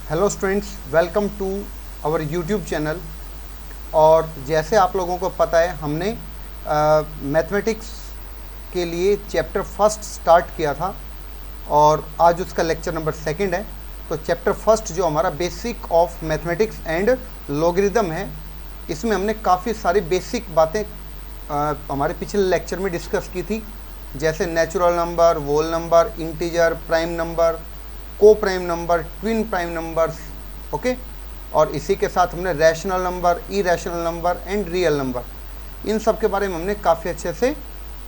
Hello students, welcome to our YouTube channel. और जैसे आप लोगों को पता है, हमने मैथमेटिक्स के लिए चैप्टर फर्स्ट स्टार्ट किया था और आज उसका लेक्चर नंबर सेकंड है। तो चैप्टर फर्स्ट जो हमारा basic of mathematics and logarithm है, इसमें हमने काफ़ी सारी बेसिक बातें हमारे पिछले लेक्चर में डिस्कस की थी, जैसे natural number, whole number, integer, prime number, coprime number, twin prime numbers, okay. और इसी के साथ हमने rational number, irrational number and real number, इन सब के बारे में हमने काफ़ी अच्छे से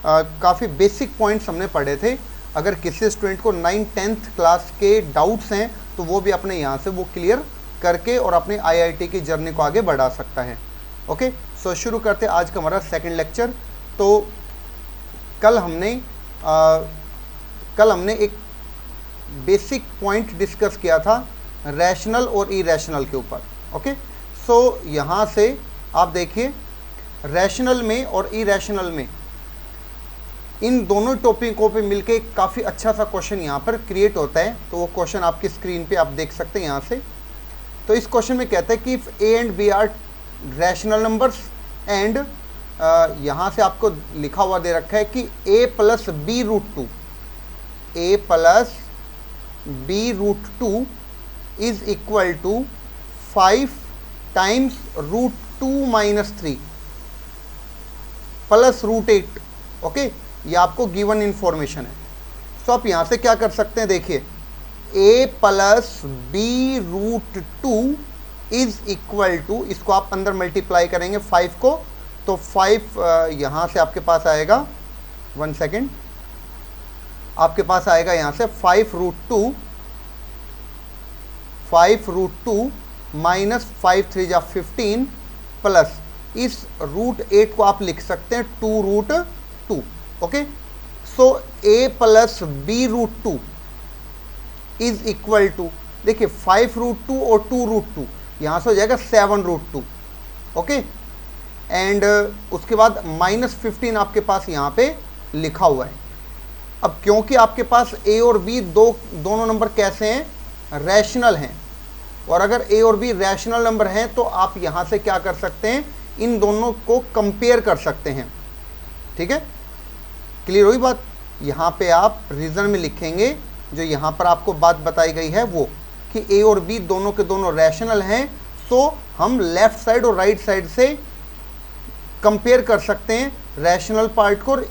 काफ़ी बेसिक पॉइंट्स हमने पढ़े थे। अगर किसी स्टूडेंट को 9th-10th क्लास के डाउट्स हैं तो वो भी अपने यहाँ से वो क्लियर करके और अपने आईआईटी की जर्नी को आगे बढ़ा सकता है, ओके। सो शुरू करते आज का हमारा सेकंड लेक्चर। तो कल हमने एक बेसिक पॉइंट डिस्कस किया था रैशनल और इरेशनल के ऊपर, ओके। सो यहाँ से आप देखिए, रैशनल में और इरेशनल में इन दोनों टॉपिकों पे मिलके काफ़ी अच्छा सा क्वेश्चन यहाँ पर क्रिएट होता है। तो वो क्वेश्चन आपकी स्क्रीन पे आप देख सकते हैं यहाँ से। तो इस क्वेश्चन में कहता है कि if A and B are rational numbers and यहाँ से आपको लिखा हुआ दे रखा है कि a plus B root two, A plus B root two is equal to 5 times root two minus 3 plus root 8, okay. ये आपको गिवन इंफॉर्मेशन है। सो आप यहाँ से क्या कर सकते हैं, देखिए a plus B root two is equal to, इसको आप अंदर मल्टीप्लाई करेंगे 5 को, तो 5 यहाँ से आपके पास आएगा, 1 सेकेंड, आपके पास आएगा यहाँ से 5 रूट टू माइनस 5 3 जा 15 प्लस इस रूट 8 को आप लिख सकते हैं 2 root 2, okay. So a plus B root two is equal to, देखिए 5 रूट 2 और 2 रूट 2, यहाँ से हो जाएगा 7 रूट 2, ओके। एंड उसके बाद माइनस 15 आपके पास यहाँ पे लिखा हुआ है। अब क्योंकि आपके पास a और b दोनों नंबर कैसे हैं, रैशनल हैं, और अगर a और b रैशनल नंबर हैं तो आप यहाँ से क्या कर सकते हैं, इन दोनों को कंपेयर कर सकते हैं, ठीक है। क्लियर हुई बात। यहाँ पे आप रीज़न में लिखेंगे, जो यहाँ पर आपको बात बताई गई है वो, कि a और b दोनों के दोनों रैशनल हैं, तो हम लेफ्ट साइड और राइट साइड से कंपेयर कर सकते हैं रैशनल पार्ट को और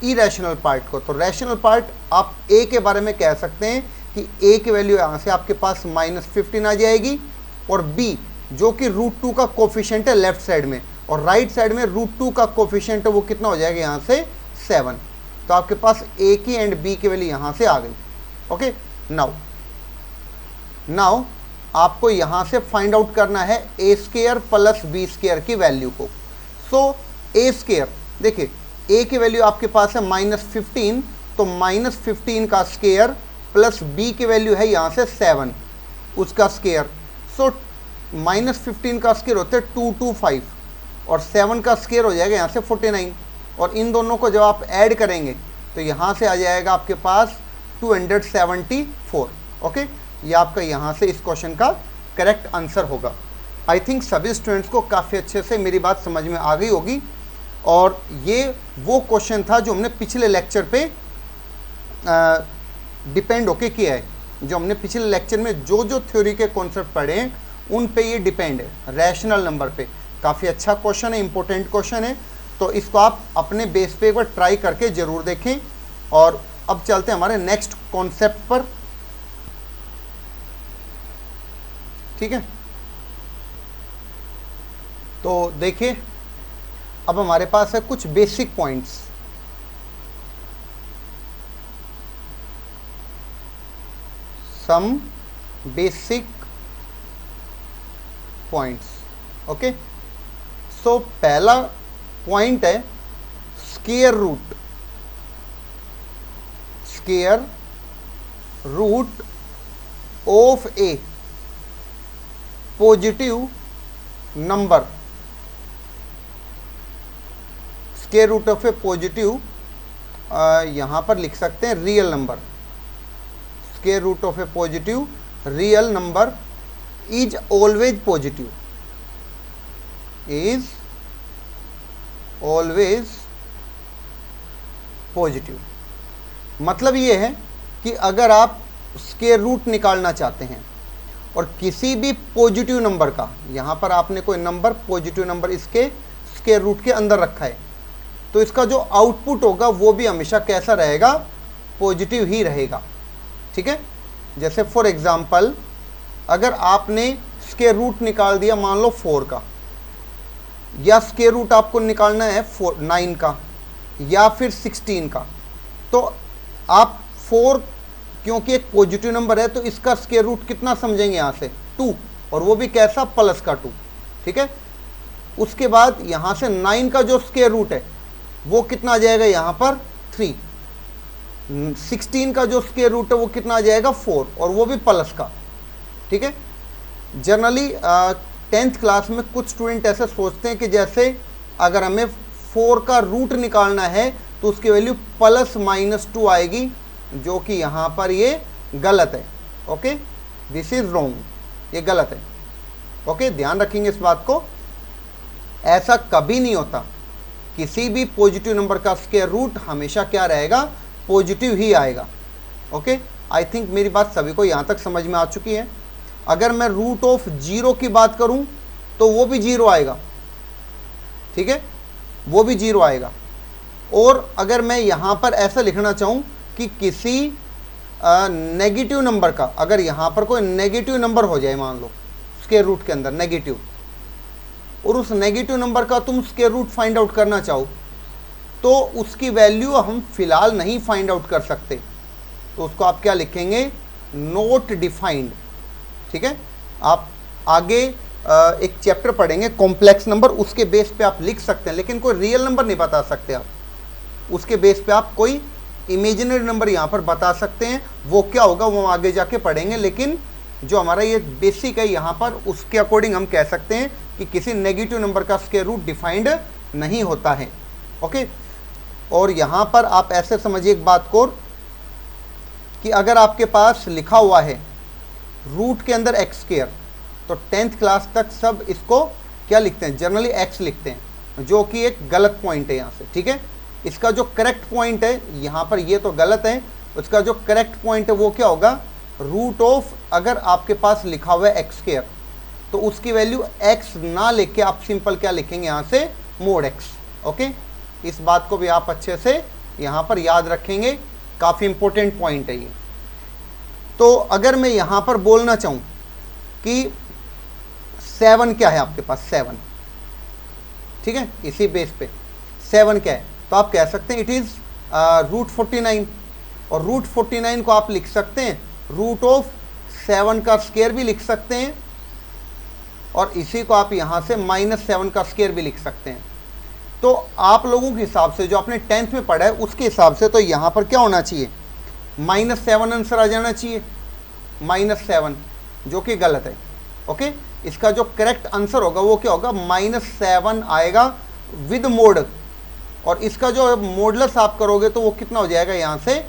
इरेशनल पार्ट को। तो रैशनल पार्ट आप a के बारे में कह सकते हैं कि a की वैल्यू यहाँ से आपके पास -15 आ जाएगी, और b जो कि रूट 2 का कोफिशिएंट है लेफ्ट साइड में, और राइट साइड में रूट 2 का कोफिशिएंट है, वो कितना हो जाएगा यहाँ से 7। तो आपके पास a की एंड b की वैल्यू यहाँ से आ गई, ओके। नाउ आपको यहाँ से फाइंड आउट करना है a square plus b square की वैल्यू को। सो a स्क्वायर, देखिए a की वैल्यू आपके पास है -15, तो -15 का स्क्वायर प्लस b की वैल्यू है यहाँ से 7, उसका स्क्वायर। सो -15 का स्क्वायर होता है 225, और 7 का स्क्वायर हो जाएगा यहाँ से 49, और इन दोनों को जब आप ऐड करेंगे तो यहाँ से आ जाएगा आपके पास 274, ओके। ये आपका यहाँ से इस क्वेश्चन का करेक्ट आंसर होगा। आई थिंक सभी स्टूडेंट्स को काफ़ी अच्छे से मेरी बात समझ में आ गई होगी, और ये वो क्वेश्चन था जो हमने पिछले लेक्चर पे डिपेंड होके किया है। जो हमने पिछले लेक्चर में जो थ्योरी के कॉन्सेप्ट पढ़े हैं उन पे ये डिपेंड है, रैशनल नंबर पे। काफ़ी अच्छा क्वेश्चन है, इंपॉर्टेंट क्वेश्चन है, तो इसको आप अपने बेस पे एक बार ट्राई करके ज़रूर देखें। और अब चलते हैं हमारे नेक्स्ट कॉन्सेप्ट पर, ठीक है। तो देखिए, अब हमारे पास है कुछ basic points. Some basic points, okay. So पहला पॉइंट है square root of a positive number, square root of a positive, यहाँ पर लिख सकते हैं real number, square root of a positive real number is always positive, is always positive. मतलब ये है कि अगर आप स्क्वायर रूट निकालना चाहते हैं और किसी भी पॉजिटिव नंबर का, यहाँ पर आपने कोई नंबर पॉजिटिव नंबर इसके स्क्वायर रूट के अंदर रखा है, तो इसका जो आउटपुट होगा वो भी हमेशा कैसा रहेगा, पॉजिटिव ही रहेगा। ठीक है, जैसे फॉर एग्जांपल अगर आपने स्क्वायर रूट निकाल दिया मान लो 4 का, या स्क्वायर रूट आपको निकालना है 9 का या फिर 16 का, तो आप 4 क्योंकि एक पॉजिटिव नंबर है तो इसका स्क्वायर रूट कितना समझेंगे यहाँ से 2, और वो भी कैसा, प्लस का 2। ठीक है, उसके बाद यहाँ से 9 का जो स्क्वायर रूट है वो कितना आ जाएगा यहाँ पर 3, 16 का जो स्क्वायर रूट है वो कितना आ जाएगा 4, और वो भी प्लस का। ठीक है, जनरली 10th क्लास में कुछ स्टूडेंट ऐसे सोचते हैं कि जैसे अगर हमें 4 का रूट निकालना है तो उसकी वैल्यू +-2 आएगी, जो कि यहाँ पर ये गलत है। ओके, दिस इज रॉन्ग, ये गलत है। ओके, ध्यान रखेंगे इस बात को, ऐसा कभी नहीं होता। किसी भी पॉजिटिव नंबर का स्क्वायर रूट हमेशा क्या रहेगा, पॉजिटिव ही आएगा। ओके, आई थिंक मेरी बात सभी को यहाँ तक समझ में आ चुकी है। अगर मैं रूट ऑफ 0 की बात करूँ तो वो भी 0 आएगा। ठीक है, वो भी 0 आएगा। और अगर मैं यहाँ पर ऐसा लिखना चाहूँ कि किसी नेगेटिव नंबर का, अगर यहाँ पर कोई नेगेटिव नंबर हो जाए मान लो स्क्वायर रूट के अंदर नेगेटिव, और उस नेगेटिव नंबर का तुम स्क्वायर रूट फाइंड आउट करना चाहो तो उसकी वैल्यू हम फिलहाल नहीं फाइंड आउट कर सकते, तो उसको आप क्या लिखेंगे, नॉट डिफाइंड। ठीक है, आप आगे एक चैप्टर पढ़ेंगे कॉम्प्लेक्स नंबर, उसके बेस पे आप लिख सकते हैं, लेकिन कोई रियल नंबर नहीं बता सकते आप। उसके बेस पे आप कोई इमेजिनरी नंबर यहाँ पर बता सकते हैं, वो क्या होगा वो हम आगे जाके पढ़ेंगे। लेकिन जो हमारा ये बेसिक है यहाँ पर, उसके अकॉर्डिंग हम कह सकते हैं कि किसी नेगेटिव नंबर का स्क्वायर रूट डिफाइंड नहीं होता है। ओके, और यहाँ पर आप ऐसे समझिए एक बात को कि अगर आपके पास लिखा हुआ है रूट के अंदर x², तो 10th क्लास तक सब इसको क्या लिखते हैं, जनरली x लिखते हैं, जो कि एक गलत पॉइंट है यहाँ से। ठीक है, इसका जो करेक्ट पॉइंट है यहाँ पर, ये तो गलत है, उसका जो करेक्ट पॉइंट है वो क्या होगा, रूट ऑफ, अगर आपके पास लिखा हुआ है x² तो उसकी वैल्यू x ना लेके आप सिंपल क्या लिखेंगे यहाँ से, मोड x। ओके, इस बात को भी आप अच्छे से यहाँ पर याद रखेंगे, काफ़ी इंपॉर्टेंट पॉइंट है ये। तो अगर मैं यहाँ पर बोलना चाहूँ कि 7 क्या है आपके पास, 7, ठीक है, इसी बेस पे 7 क्या है, तो आप कह सकते हैं इट इज़ √49, और √49 को आप लिख सकते हैं रूट ऑफ 7 का स्क्वायर भी लिख सकते हैं, और इसी को आप यहाँ से -7 का स्क्वायर भी लिख सकते हैं। तो आप लोगों के हिसाब से जो आपने 10th में पढ़ा है उसके हिसाब से तो यहाँ पर क्या होना चाहिए, -7 आंसर आ जाना चाहिए, -7, जो कि गलत है। ओके, इसका जो करेक्ट आंसर होगा वो क्या होगा, -7 आएगा विद मोड, और इसका जो मोडलेस आप करोगे तो वो कितना हो जाएगा यहाँ से,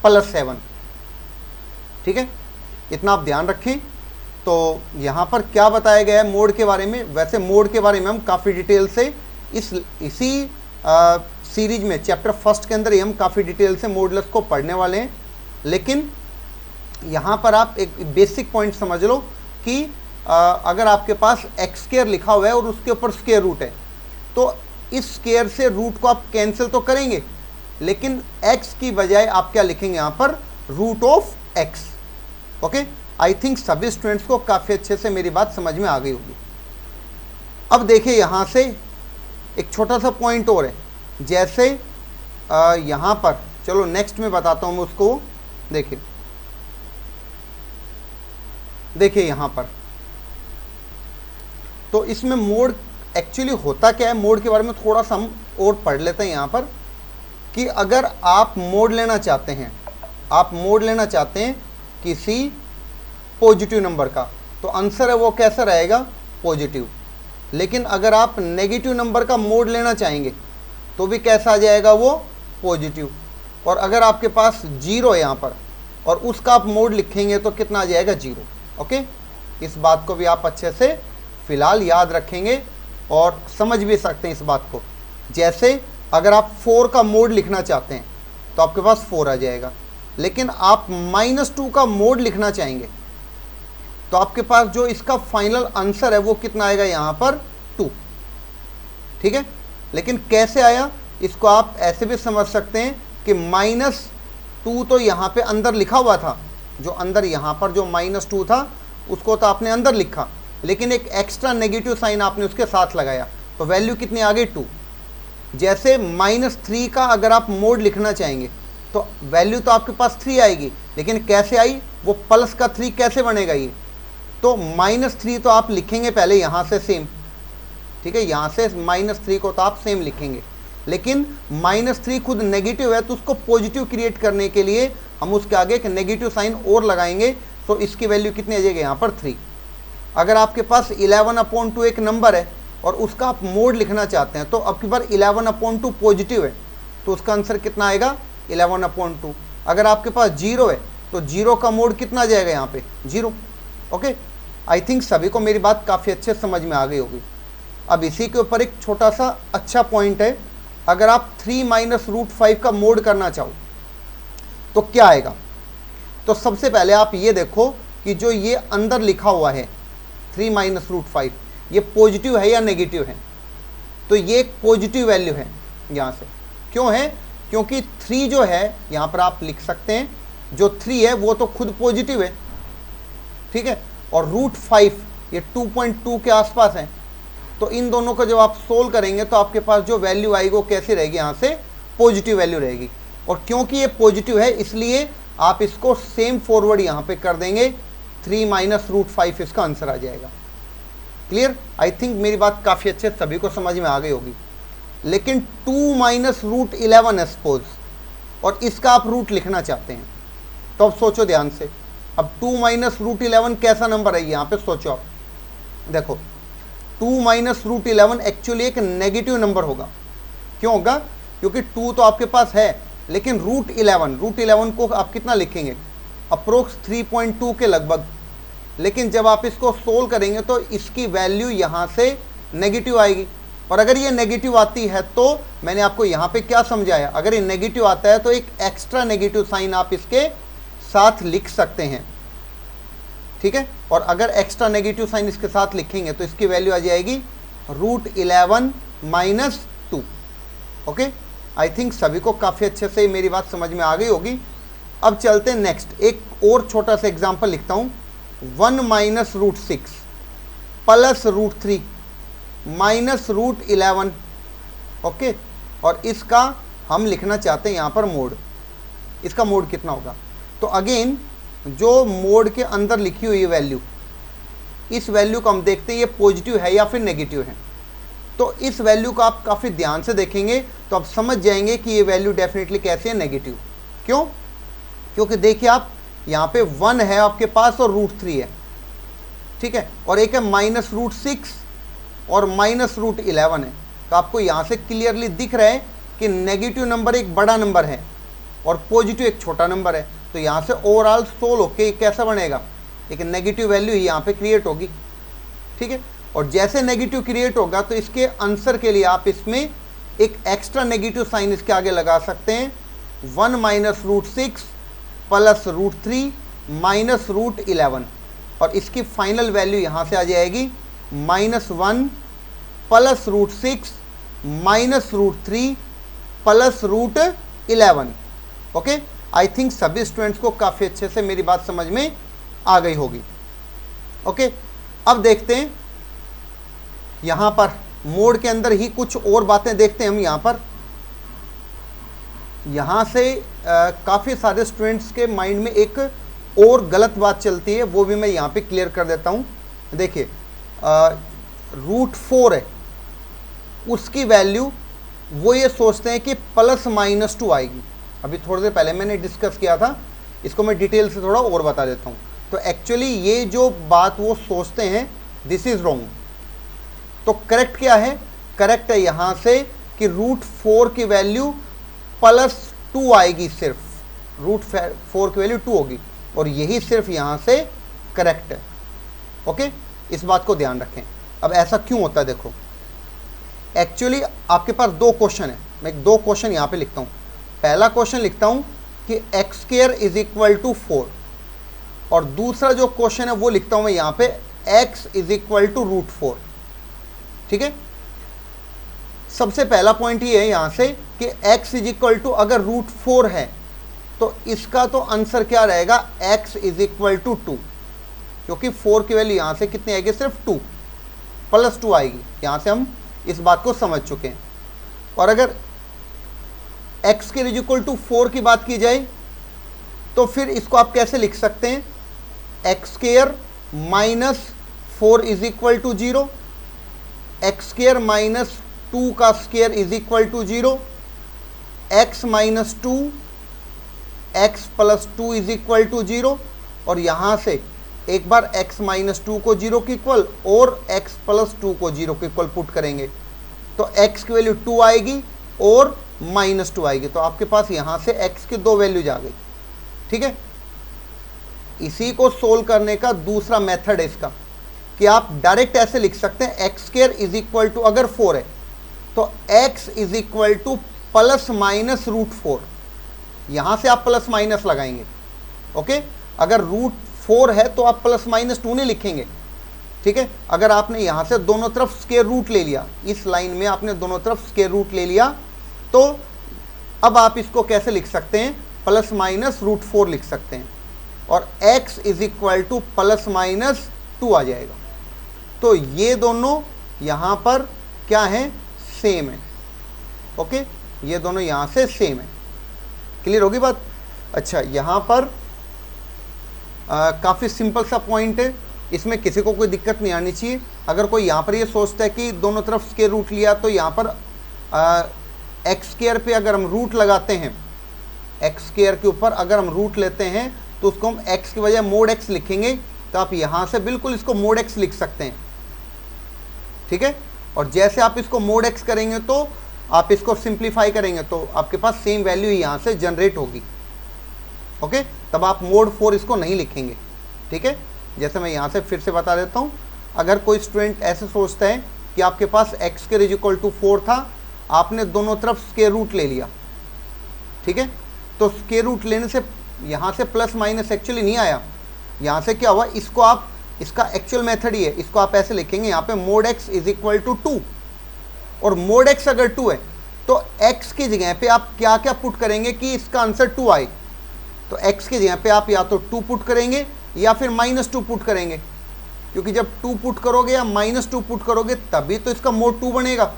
+7। ठीक है, इतना आप ध्यान रखें। तो यहाँ पर क्या बताया गया है मोड के बारे में, वैसे मोड के बारे में हम काफ़ी डिटेल से इसी सीरीज में चैप्टर 1 के अंदर ही हम काफ़ी डिटेल से मोडलेस को पढ़ने वाले हैं। लेकिन यहाँ पर आप एक बेसिक पॉइंट समझ लो कि अगर आपके पास x² लिखा हुआ है और उसके ऊपर स्क्वायर रूट है, तो इस स्क्वायर से रूट को आप कैंसिल तो करेंगे, लेकिन x की बजाय आप क्या लिखेंगे यहाँ पर, root of x। Okay, I think सभी स्टूडेंट्स को काफ़ी अच्छे से मेरी बात समझ में आ गई होगी। अब देखिए यहाँ से एक छोटा सा पॉइंट और है, जैसे यहाँ पर, चलो नेक्स्ट में बताता हूँ मैं उसको। देखिए यहाँ पर, तो इसमें मोड एक्चुअली होता क्या है, मोड के बारे में थोड़ा सा हम और पढ़ लेते हैं यहाँ पर, कि अगर आप मोड लेना चाहते हैं, आप मोड लेना चाहते हैं किसी पॉजिटिव नंबर का, तो आंसर है वो कैसा रहेगा, पॉजिटिव। लेकिन अगर आप नेगेटिव नंबर का मोड लेना चाहेंगे तो भी कैसा आ जाएगा, वो पॉजिटिव। और अगर आपके पास 0 है यहाँ पर और उसका आप मोड लिखेंगे तो कितना आ जाएगा, 0। ओके, इस बात को भी आप अच्छे से फिलहाल याद रखेंगे और समझ भी सकते हैं इस बात को। जैसे अगर आप 4 का मोड लिखना चाहते हैं तो आपके पास 4 आ जाएगा, लेकिन आप -2 का मोड लिखना चाहेंगे तो आपके पास जो इसका फाइनल आंसर है वो कितना आएगा, यहाँ पर 2। ठीक है, लेकिन कैसे आया इसको आप ऐसे भी समझ सकते हैं कि -2 तो यहाँ पे अंदर लिखा हुआ था, जो अंदर यहाँ पर जो -2 था उसको तो आपने अंदर लिखा, लेकिन एक एक्स्ट्रा नेगेटिव साइन आपने उसके साथ लगाया, तो वैल्यू कितनी आ गई 2। जैसे -3 का अगर आप मोड लिखना चाहेंगे तो वैल्यू तो आपके पास 3 आएगी, लेकिन कैसे आई, वो प्लस का 3 कैसे बनेगा ये, तो -3 तो आप लिखेंगे पहले यहाँ से सेम। ठीक है, यहाँ से -3 को तो आप सेम लिखेंगे, लेकिन -3 खुद नेगेटिव है तो उसको पॉजिटिव क्रिएट करने के लिए हम उसके आगे एक नेगेटिव साइन और लगाएंगे, तो इसकी वैल्यू कितनी आ जाएगी यहाँ पर 3। अगर आपके पास 11/2 एक नंबर है और उसका आप मोड लिखना चाहते हैं तो आपके पास 11/2 पॉजिटिव है तो उसका आंसर कितना आएगा 11/2। अगर आपके पास 0 है तो 0 का मोड कितना आ जाएगा यहाँ पे 0। ओके, आई थिंक सभी को मेरी बात काफ़ी अच्छे समझ में आ गई होगी। अब इसी के ऊपर एक छोटा सा अच्छा पॉइंट है, अगर आप 3 - √5 का मोड करना चाहो तो क्या आएगा। तो सबसे पहले आप ये देखो कि जो ये अंदर लिखा हुआ है 3 - √5 ये पॉजिटिव है या नेगेटिव है, तो ये एक पॉजिटिव वैल्यू है यहाँ से। क्यों है, क्योंकि 3 जो है यहाँ पर आप लिख सकते हैं, जो 3 है वो तो खुद पॉजिटिव है। ठीक है, और √5 ये 2.2 के आसपास है, तो इन दोनों को जब आप सोल्व करेंगे तो आपके पास जो वैल्यू आएगी वो कैसी रहेगी, यहाँ से पॉजिटिव वैल्यू रहेगी। और क्योंकि ये पॉजिटिव है इसलिए आप इसको सेम फॉरवर्ड यहाँ पे कर देंगे, 3 - √5 इसका आंसर आ जाएगा। क्लियर, आई थिंक मेरी बात काफ़ी अच्छे सभी को समझ में आ गई होगी। लेकिन 2 - √11 है सपोज, और इसका आप रूट लिखना चाहते हैं, तो अब सोचो ध्यान से। अब 2 - √11 कैसा नंबर है, यहाँ पे सोचो आप। देखो 2 - √11 एक्चुअली एक नेगेटिव नंबर होगा। क्यों होगा, क्योंकि 2 तो आपके पास है, लेकिन √11 को आप कितना लिखेंगे, अप्रोक्स 3.2 के लगभग। लेकिन जब आप इसको सोल्व करेंगे तो इसकी वैल्यू यहाँ से नेगेटिव आएगी, और अगर ये नेगेटिव आती है तो मैंने आपको यहाँ पे क्या समझाया, अगर ये नेगेटिव आता है तो एक एक्स्ट्रा नेगेटिव साइन आप इसके साथ लिख सकते हैं। ठीक है, और अगर एक्स्ट्रा नेगेटिव साइन इसके साथ लिखेंगे तो इसकी वैल्यू आ जाएगी √11 - 2। ओके, आई थिंक सभी को काफ़ी अच्छे से मेरी बात समझ में आ गई होगी। अब चलते हैं नेक्स्ट, एक और छोटा सा एग्जांपल लिखता हूँ। 1 - √6 प्लस √3 माइनस √11। ओके, और इसका हम लिखना चाहते हैं यहाँ पर मोड। इसका मोड कितना होगा, तो अगेन जो मोड के अंदर लिखी हुई वैल्यू, इस वैल्यू को हम देखते हैं ये पॉजिटिव है या फिर नेगेटिव है। तो इस वैल्यू को आप काफ़ी ध्यान से देखेंगे तो आप समझ जाएंगे कि ये वैल्यू डेफिनेटली कैसी है, नेगेटिव। क्यों, क्योंकि देखिए आप यहाँ पे 1 है आपके पास और √3 है। ठीक है, और एक है -√6 और -√11 है। तो आपको यहाँ से क्लियरली दिख रहा है कि नेगेटिव नंबर एक बड़ा नंबर है और पॉजिटिव एक छोटा नंबर है। तो यहाँ से ओवरऑल सोल्व होके कैसा बनेगा, एक नेगेटिव वैल्यू यहाँ पे क्रिएट होगी। ठीक है, और जैसे नेगेटिव क्रिएट होगा तो इसके आंसर के लिए आप इसमें एक एक्स्ट्रा नेगेटिव साइन इसके आगे लगा सकते हैं। 1 - √6 प्लस √3 माइनस √11, और इसकी फाइनल वैल्यू यहाँ से आ जाएगी -1 plus √6 minus √3 plus √11। Okay, I think सभी स्टूडेंट्स को काफ़ी अच्छे से मेरी बात समझ में आ गई होगी। ओके, अब देखते हैं यहाँ पर मोड के अंदर ही कुछ और बातें देखते हैं हम। यहाँ से काफ़ी सारे स्टूडेंट्स के माइंड में एक और गलत बात चलती है, वो भी मैं यहाँ पे क्लियर कर देता हूँ। देखिए √4 है, उसकी वैल्यू वो ये सोचते हैं कि +-2 आएगी। अभी थोड़ी देर पहले मैंने डिस्कस किया था, इसको मैं डिटेल से थोड़ा और बता देता हूँ। तो एक्चुअली ये जो बात वो सोचते हैं, दिस इज़ रॉन्ग। तो करेक्ट क्या है, करेक्ट है यहाँ से कि √4 की वैल्यू +2 आएगी, सिर्फ √4 की वैल्यू 2 होगी, और यही सिर्फ यहाँ से करेक्ट है। ओके, इस बात को ध्यान रखें। अब ऐसा क्यों होता है देखो, एक्चुअली आपके पास दो क्वेश्चन है, मैं दो क्वेश्चन यहाँ पे लिखता हूँ। पहला क्वेश्चन लिखता हूँ कि X square is equal to 4, और दूसरा जो क्वेश्चन है वो लिखता हूँ मैं यहाँ पे x is equal to root 4। ठीक है, सबसे पहला पॉइंट ये है यहाँ से कि x इज इक्वल टू अगर रूट 4 है तो इसका तो आंसर क्या रहेगा, x इज इक्वल टू 2, क्योंकि 4 की वैल्यू यहाँ से कितनी आएगी, सिर्फ 2 प्लस 2 आएगी। यहाँ से हम इस बात को समझ चुके हैं। और अगर x के इज इक्वल टू 4 की बात की जाए तो फिर इसको आप कैसे लिख सकते हैं, X square minus 4 is equal to 0, X square minus 2 का square is equal to 0, x minus 2, x plus 2 is equal to 0, और यहाँ से एक बार x माइनस 2 को 0 के इक्वल और x प्लस 2 को 0 के इक्वल पुट करेंगे तो x की वैल्यू 2 आएगी और माइनस 2 आएगी। तो आपके पास यहाँ से x की दो वैल्यूज आ गई। ठीक है, इसी को सोल्व करने का दूसरा मेथड है इसका कि आप डायरेक्ट ऐसे लिख सकते हैं X square is equal to, अगर 4 है तो x is equal to plus minus root 4। यहाँ से आप प्लस माइनस लगाएंगे। ओके, अगर रूट 4 है तो आप प्लस माइनस 2 नहीं लिखेंगे। ठीक है, अगर आपने यहाँ से दोनों तरफ स्क्वायर रूट ले लिया, इस लाइन में आपने दोनों तरफ स्क्वायर रूट ले लिया, तो अब आप इसको कैसे लिख सकते हैं, प्लस माइनस रूट 4 लिख सकते हैं, और x is equal to plus minus 2 आ जाएगा। तो ये दोनों यहाँ पर क्या है, सेम है। ओके, ये दोनों यहाँ से सेम है। क्लियर होगी बात। अच्छा, यहाँ पर काफ़ी सिंपल सा पॉइंट है, इसमें किसी को कोई दिक्कत नहीं आनी चाहिए। अगर कोई यहाँ पर ये सोचता है कि दोनों तरफ स्क्वायर रूट लिया तो यहाँ पर एक्स स्क्वायर पे अगर हम रूट लगाते हैं, एक्स स्क्वायर के ऊपर अगर हम रूट लेते हैं तो उसको हम x की बजाय मोड x लिखेंगे, तो आप यहाँ से बिल्कुल इसको मोड x लिख सकते हैं। ठीक है, और जैसे आप इसको मोड x करेंगे तो आप इसको सिंप्लीफाई करेंगे तो आपके पास सेम वैल्यू यहाँ से जनरेट होगी। ओके, तब आप मोड 4 इसको नहीं लिखेंगे। ठीक है, जैसे मैं यहाँ से फिर से बता देता हूँ, अगर कोई स्टूडेंट ऐसे सोचता है कि आपके पास x के इज इक्वल टू 4 था, आपने दोनों तरफ स्क्वायर रूट ले लिया। ठीक है, तो स्क्वायर रूट लेने से यहाँ से प्लस माइनस एक्चुअली नहीं आया, यहाँ से क्या हुआ, इसको आप, इसका एक्चुअल मेथड ही है, इसको आप ऐसे लिखेंगे यहाँ पे mod x is equal to 2, और मोड x अगर 2 है तो x की जगह पे आप क्या क्या पुट करेंगे कि इसका आंसर 2 आए। तो x की जगह पे आप या तो 2 पुट करेंगे या फिर माइनस 2 पुट करेंगे, क्योंकि जब 2 पुट करोगे या माइनस 2 पुट करोगे तभी तो इसका मोड 2 बनेगा।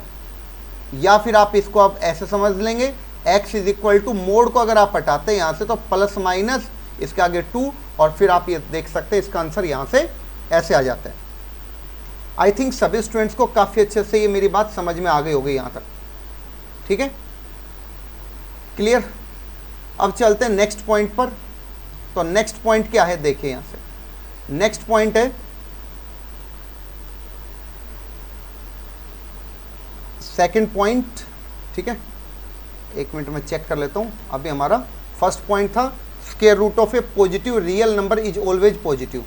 या फिर आप इसको आप ऐसे समझ लेंगे, x is equal to mod को अगर आप हटाते हैं यहाँ से तो प्लस माइनस इसके आगे 2, और फिर आप ये देख सकते हैं इसका आंसर यहाँ से ऐसे आ जाता है। आई थिंक सभी स्टूडेंट्स को काफ़ी अच्छे से ये मेरी बात समझ में आ गई होगी यहाँ तक। ठीक है, क्लियर। अब चलते हैं नेक्स्ट पॉइंट पर। तो नेक्स्ट पॉइंट क्या है, देखिए यहाँ से नेक्स्ट पॉइंट है सेकंड पॉइंट। ठीक है, एक मिनट में चेक कर लेता हूँ। अभी हमारा फर्स्ट पॉइंट था square root of a positive real number is always positive.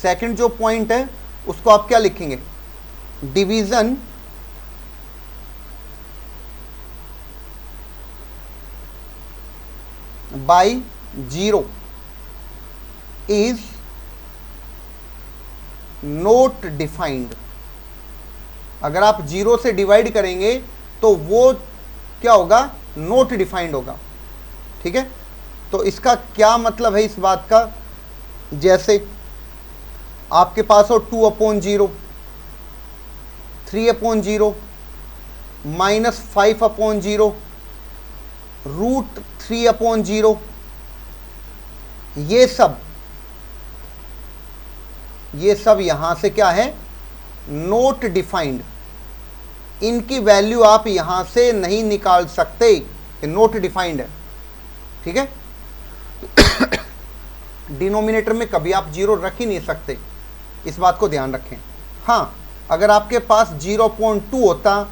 Second जो पॉइंट है उसको आप क्या लिखेंगे, division by 0 is not defined. अगर आप 0 से डिवाइड करेंगे तो वो क्या होगा, नॉट डिफाइंड होगा। ठीक है, तो इसका क्या मतलब है इस बात का, जैसे आपके पास हो 2/0, 3/0, -5/0, √3/0, ये सब यहां से क्या है, नॉट डिफाइंड। इनकी वैल्यू आप यहां से नहीं निकाल सकते, नॉट डिफाइंड है। ठीक है, डिनोमिनेटर में कभी आप 0 रख ही नहीं सकते, इस बात को ध्यान रखें। हाँ, अगर आपके पास 0.2 होता,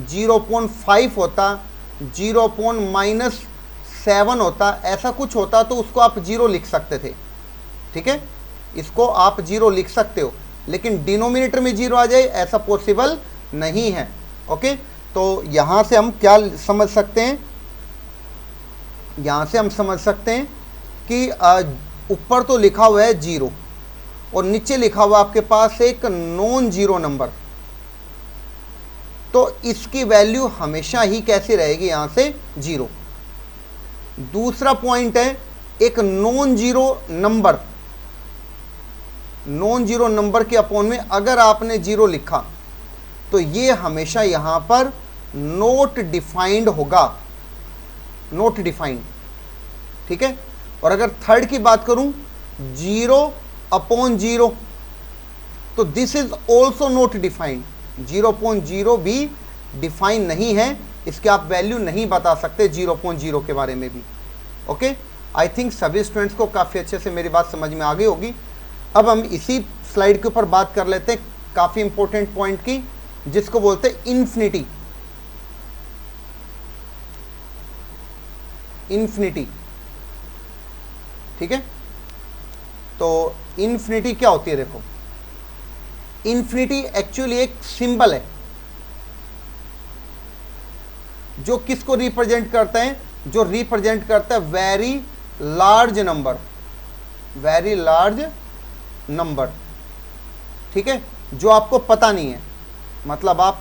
0.5 होता, 0.-7 होता, ऐसा कुछ होता तो उसको आप 0 लिख सकते थे। ठीक है, इसको आप 0 लिख सकते हो, लेकिन डिनोमिनेटर में 0 आ जाए ऐसा पॉसिबल नहीं है। ओके, तो यहाँ से हम क्या समझ सकते हैं, यहाँ से हम समझ सकते हैं कि ऊपर तो लिखा हुआ है 0 और नीचे लिखा हुआ आपके पास एक नॉन जीरो नंबर, तो इसकी वैल्यू हमेशा ही कैसी रहेगी, यहाँ से 0। दूसरा पॉइंट है, एक non zero number, non zero number के अपोन में अगर आपने 0 लिखा तो ये हमेशा यहाँ पर नोट डिफाइंड होगा, नोट डिफाइंड, ठीक है। और अगर थर्ड की बात करूं 0/0, तो this is also not defined, 0/0 भी डिफाइन नहीं है, इसके आप वैल्यू नहीं बता सकते 0/0 के बारे में भी। ओके, आई थिंक सभी स्टूडेंट्स को काफ़ी अच्छे से मेरी बात समझ में आ गई होगी। अब हम इसी स्लाइड के ऊपर बात कर लेते हैं काफ़ी इंपॉर्टेंट पॉइंट की, जिसको बोलते हैं इन्फिनिटी। इन्फिनिटी, ठीक है। तो इन्फिनिटी क्या होती है, देखो इन्फिनिटी एक्चुअली एक सिंबल है जो किसको रिप्रेजेंट करता है, जो रिप्रेजेंट करता है very large number, very large number, ठीक है, जो आपको पता नहीं है। मतलब आप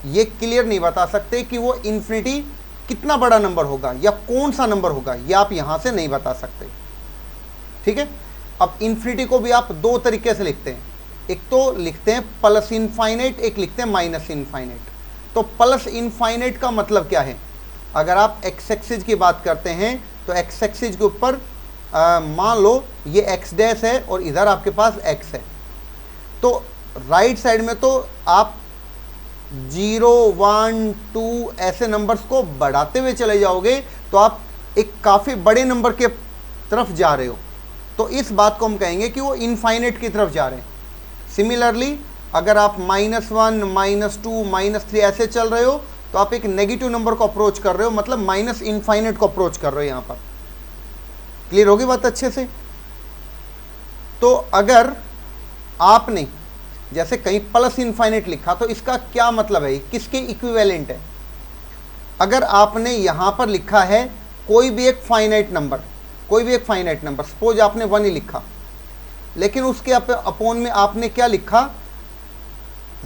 ये क्लियर नहीं बता सकते कि वो इन्फिनिटी कितना बड़ा नंबर होगा या कौन सा नंबर होगा, ये आप यहां से नहीं बता सकते, ठीक है। अब इन्फिनिटी को भी आप दो तरीके से लिखते हैं, एक तो लिखते हैं प्लस इनफाइनाइट, एक लिखते हैं माइनस इनफाइनाइट। तो प्लस इनफाइनाइट का मतलब क्या है, अगर आप एक्स एक्सिस की बात करते हैं तो एक्स एक्सिस के ऊपर मान लो ये एक्स डैश है और इधर आपके पास एक्स है, तो राइट साइड में तो आप 0, 1, 2 ऐसे नंबर्स को बढ़ाते हुए चले जाओगे तो आप एक काफ़ी बड़े नंबर के तरफ जा रहे हो, तो इस बात को हम कहेंगे कि वो इनफाइनाइट की तरफ जा रहे हैं। सिमिलरली अगर आप -1, -2, -3 ऐसे चल रहे हो तो आप एक नेगेटिव नंबर को अप्रोच कर रहे हो, मतलब माइनस इनफाइनाइट को अप्रोच कर रहे हो। यहाँ पर क्लियर होगी बात अच्छे से। तो अगर आपने जैसे कहीं प्लस इनफाइनाइट लिखा तो इसका क्या मतलब है, किसके इक्विवेलेंट है। अगर आपने यहाँ पर लिखा है कोई भी एक फाइनाइट नंबर, कोई भी एक फाइनाइट नंबर, सपोज आपने 1 ही लिखा, लेकिन उसके अपोन में आपने क्या लिखा,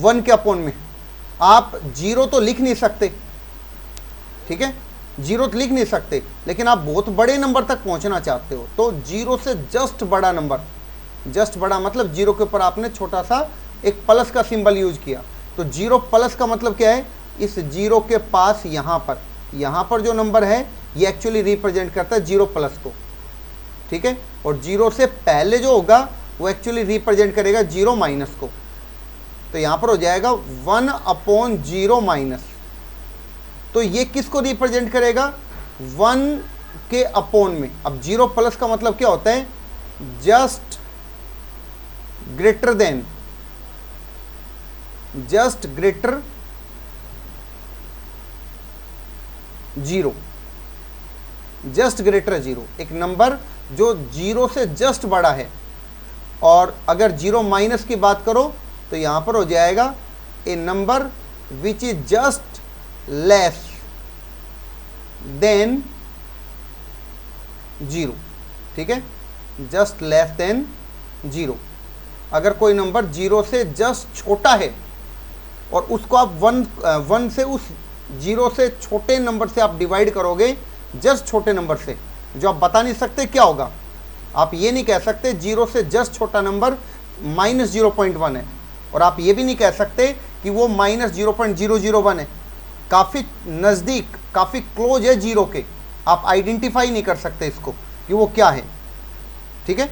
1 के अपोन में आप 0 तो लिख नहीं सकते, ठीक है, 0 तो लिख नहीं सकते, लेकिन आप बहुत बड़े नंबर तक पहुंचना चाहते हो, तो 0 से जस्ट बड़ा नंबर, जस्ट बड़ा मतलब 0 के ऊपर आपने छोटा सा एक प्लस का सिंबल यूज किया, तो 0 प्लस का मतलब क्या है, इस 0 के पास यहाँ पर जो नंबर है ये एक्चुअली रिप्रेजेंट करता है 0 प्लस को, ठीक है, और 0 से पहले जो होगा वो एक्चुअली रिप्रेजेंट करेगा 0 माइनस को, तो यहाँ पर हो जाएगा 1/0 माइनस। तो ये किसको रिप्रेजेंट करेगा, 1 के अपोन में। अब 0 प्लस का मतलब क्या होता है, just greater than, just greater 0, just greater 0, एक नंबर जो 0 से जस्ट बड़ा है। और अगर 0 माइनस की बात करो तो यहां पर हो जाएगा a number which is just less than 0, ठीक है, जस्ट लेस देन 0। अगर कोई नंबर 0 से जस्ट छोटा है और उसको आप 1 से, उस 0 से छोटे नंबर से आप डिवाइड करोगे, जस्ट छोटे नंबर से, जो आप बता नहीं सकते क्या होगा। आप ये नहीं कह सकते 0 से जस्ट छोटा नंबर -0.1 है, और आप ये भी नहीं कह सकते कि वो -0.001 है, काफ़ी नज़दीक, काफ़ी क्लोज है 0 के, आप आइडेंटिफाई नहीं कर सकते इसको कि वो क्या है, ठीक है।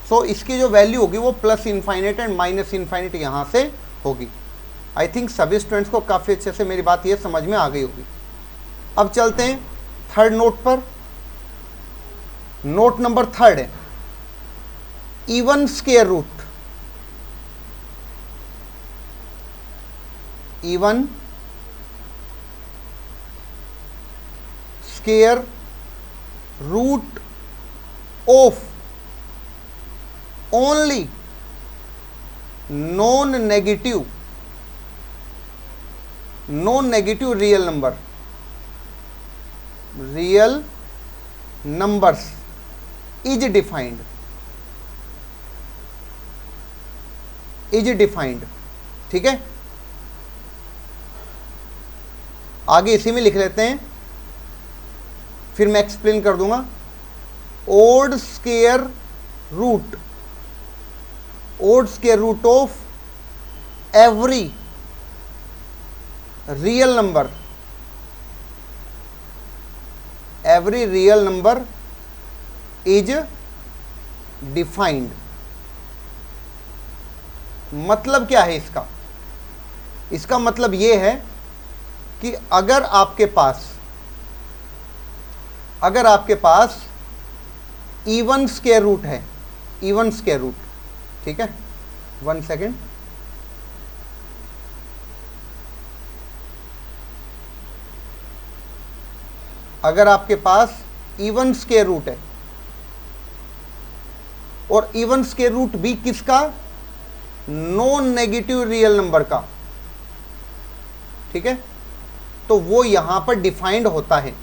सो इसकी जो वैल्यू होगी वो plus infinite and minus infinite यहाँ से होगी। आई थिंक सभी स्टूडेंट्स को काफ़ी अच्छे से मेरी बात ये समझ में आ गई होगी। अब चलते हैं थर्ड नोट पर। नोट नंबर थर्ड है even square root. Even square root of only non negative real numbers is defined. ठीक है, आगे इसी में लिख लेते हैं, फिर मैं एक्सप्लेन कर दूंगा। Odd square root of every real number is defined. मतलब क्या है इसका? इसका मतलब यह है कि अगर आपके पास इवन स्क्वायर रूट है, ठीक है, 1 सेकेंड, अगर आपके पास इवन स्क्वायर रूट है और इवन स्क्वायर रूट भी किसका? नॉन नेगेटिव रियल नंबर का, ठीक है, तो वो यहां पर डिफाइंड होता है।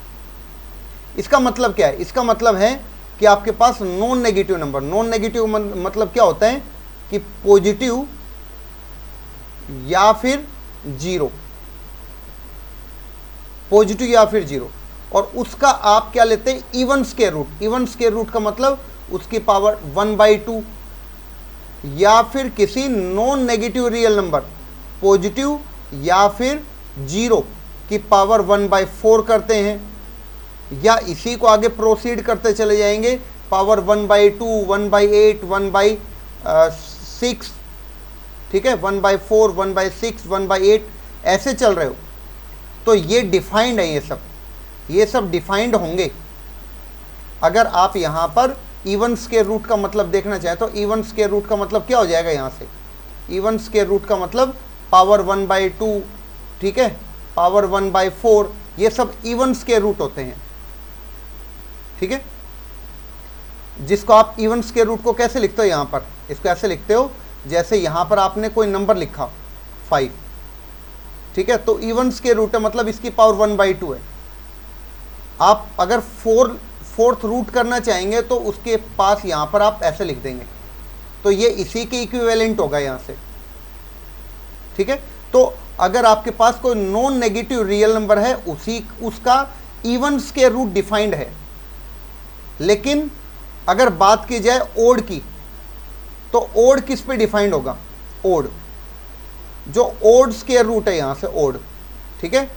इसका मतलब क्या है? इसका मतलब है कि आपके पास non negative number, non negative मतलब क्या होता है कि पॉजिटिव या फिर जीरो, पॉजिटिव या फिर जीरो, और उसका आप क्या लेते हैं? Even square root. Even square root का मतलब उसकी पावर 1/2 या फिर किसी non negative real number positive या फिर जीरो की पावर 1/4 करते हैं, या इसी को आगे प्रोसीड करते चले जाएंगे, पावर 1/2, 1/8, 1/6, ठीक है, 1/4, 1/6, 1/8, ऐसे चल रहे हो, तो ये डिफाइंड है। ये सब डिफाइंड होंगे। अगर आप यहाँ पर इवन स्क्वायर रूट का मतलब देखना चाहें तो इवन स्क्वायर रूट का मतलब क्या हो जाएगा? यहाँ से इवन स्क्वायर रूट का मतलब पावर 1/2, ठीक है, पावर 1/4, ये सब इवन स्क्वायर रूट होते हैं। ठीक है, जिसको आप इवन स्क्वायर रूट को कैसे लिखते हो? यहाँ पर इसको ऐसे लिखते हो, जैसे यहाँ पर आपने कोई नंबर लिखा 5, ठीक है, तो इवन स्क्वायर रूट है मतलब इसकी पावर 1/2 है। आप अगर फोर्थ रूट करना चाहेंगे तो उसके पास यहाँ पर आप ऐसे लिख देंगे, तो ये इसी के इक्विवेलेंट होगा यहाँ से। ठीक है, तो अगर आपके पास कोई नॉन नेगेटिव रियल नंबर है, उसका इवन स्क्वायर रूट डिफाइंड है। लेकिन अगर बात की जाए ओड की, तो ओड किस पे डिफाइंड होगा? ओड, जो ओड स्क्वायर रूट है यहाँ से ओड, ठीक है,